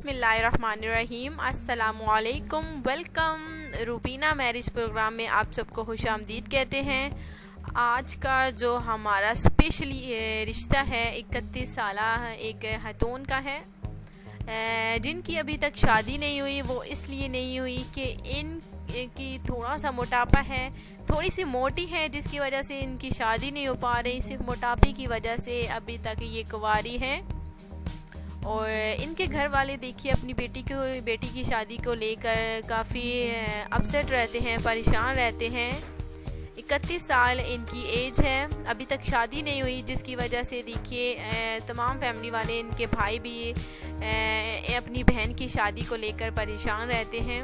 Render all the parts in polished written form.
बिस्मिल्लाहिर्रहमानिर्रहीम। अस्सलामुअलैकुम। Welcome Rubina marriage programme में आप सबको खुशामदीद कहते हैं। आज का जो हमारा स्पेशली रिश्ता है 31 साला एक खतून का है जिनकी अभी तक शादी नहीं हुई। वो इसलिए नहीं हुई कि इनकी थोड़ा सा मोटापा है, थोड़ी सी मोटी है, जिसकी वजह से इनकी शादी नहीं हो पा रही। सिर्फ मोटापे की वजह से अभी तक ये कुंवारी हैं। और इनके घर वाले देखिए अपनी बेटी की शादी को लेकर काफ़ी अपसेट रहते हैं, परेशान रहते हैं। 31 साल इनकी एज है, अभी तक शादी नहीं हुई, जिसकी वजह से देखिए तमाम फैमिली वाले, इनके भाई भी अपनी बहन की शादी को लेकर परेशान रहते हैं।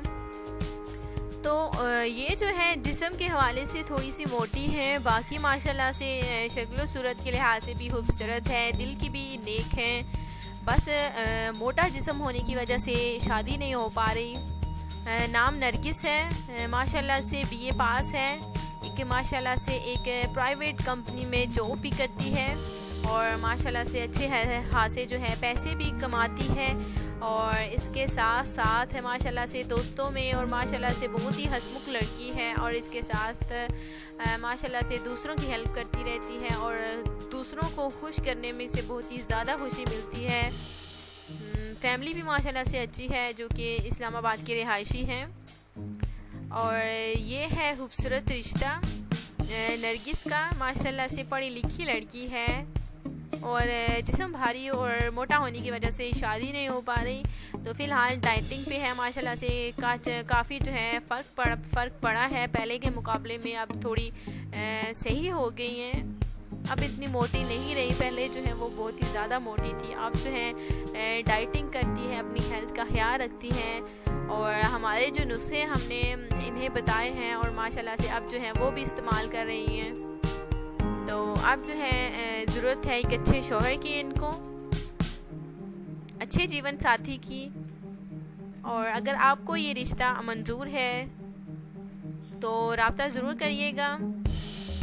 तो ये जो है जिस्म के हवाले से थोड़ी सी मोटी है, बाकी माशाल्लाह से शक्ल सूरत के लिहाज से भी खूबसूरत है, दिल की भी नेक है। बस मोटा जिस्म होने की वजह से शादी नहीं हो पा रही। नाम नरगिस है, माशाल्लाह से बीए पास है, एक माशाल्लाह से एक प्राइवेट कंपनी में जॉब भी करती है और माशाल्लाह से अच्छे खासे जो है पैसे भी कमाती है। और इसके साथ साथ है माशाल्लाह से दोस्तों में और माशाल्लाह से बहुत ही हंसमुख लड़की है। और इसके साथ माशाल्लाह से दूसरों की हेल्प करती रहती है और दूसरों को खुश करने में से बहुत ही ज़्यादा खुशी मिलती है। फैमिली भी माशाल्लाह से अच्छी है, जो कि इस्लामाबाद के रिहायशी हैं। और ये है खूबसूरत रिश्ता नरगिस का। माशाल्लाह से पढ़ी लिखी लड़की है और जिस्म भारी और मोटा होने की वजह से शादी नहीं हो पा रही। तो फ़िलहाल डाइटिंग पे है, माशाल्लाह से काफ़ी जो है फ़र्क पड़ा है पहले के मुकाबले में। अब थोड़ी सही हो गई हैं, अब इतनी मोटी नहीं रही। पहले जो है वो बहुत ही ज़्यादा मोटी थी, अब जो है डाइटिंग करती है, अपनी हेल्थ का ख्याल रखती हैं। और हमारे जो नुस्खे हमने इन्हें बताए हैं और माशाल्लाह से अब जो है वो भी इस्तेमाल कर रही हैं। तो अब जो है ज़रूरत है एक अच्छे शौहर की, इनको अच्छे जीवन साथी की। और अगर आपको ये रिश्ता मंजूर है तो राब्ता ज़रूर करिएगा।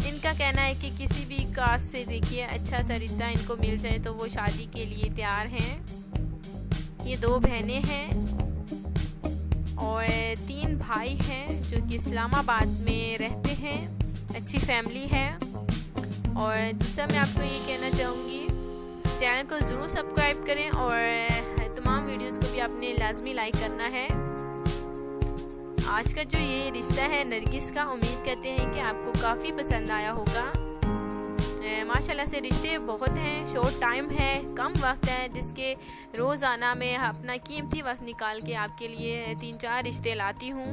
इनका कहना है कि किसी भी कास्ट से देखिए अच्छा सा रिश्ता इनको मिल जाए तो वो शादी के लिए तैयार हैं। ये 2 बहनें हैं और 3 भाई हैं जो कि इस्लामाबाद में रहते हैं, अच्छी फैमिली है। और दूसरा मैं आपको ये कहना चाहूँगी, चैनल को ज़रूर सब्सक्राइब करें और तमाम वीडियोस को भी आपने लाजमी लाइक करना है। आज का जो ये रिश्ता है नरगिस का, उम्मीद करते हैं कि आपको काफ़ी पसंद आया होगा। माशाल्लाह से रिश्ते बहुत हैं, शॉर्ट टाइम है, कम वक्त है, जिसके रोज़ाना में अपना कीमती वक्त निकाल के आपके लिए 3-4 रिश्ते लाती हूँ।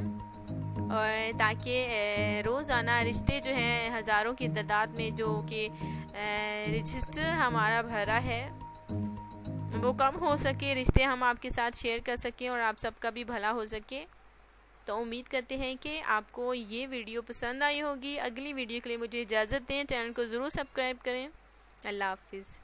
और ताकि रोज़ाना रिश्ते जो हैं हज़ारों की तादाद में जो कि रजिस्टर हमारा भरा है वो कम हो सके, रिश्ते हम आपके साथ शेयर कर सकें और आप सबका भी भला हो सके। तो उम्मीद करते हैं कि आपको ये वीडियो पसंद आई होगी। अगली वीडियो के लिए मुझे इजाज़त दें, चैनल को ज़रूर सब्सक्राइब करें। अल्लाह हाफिज़।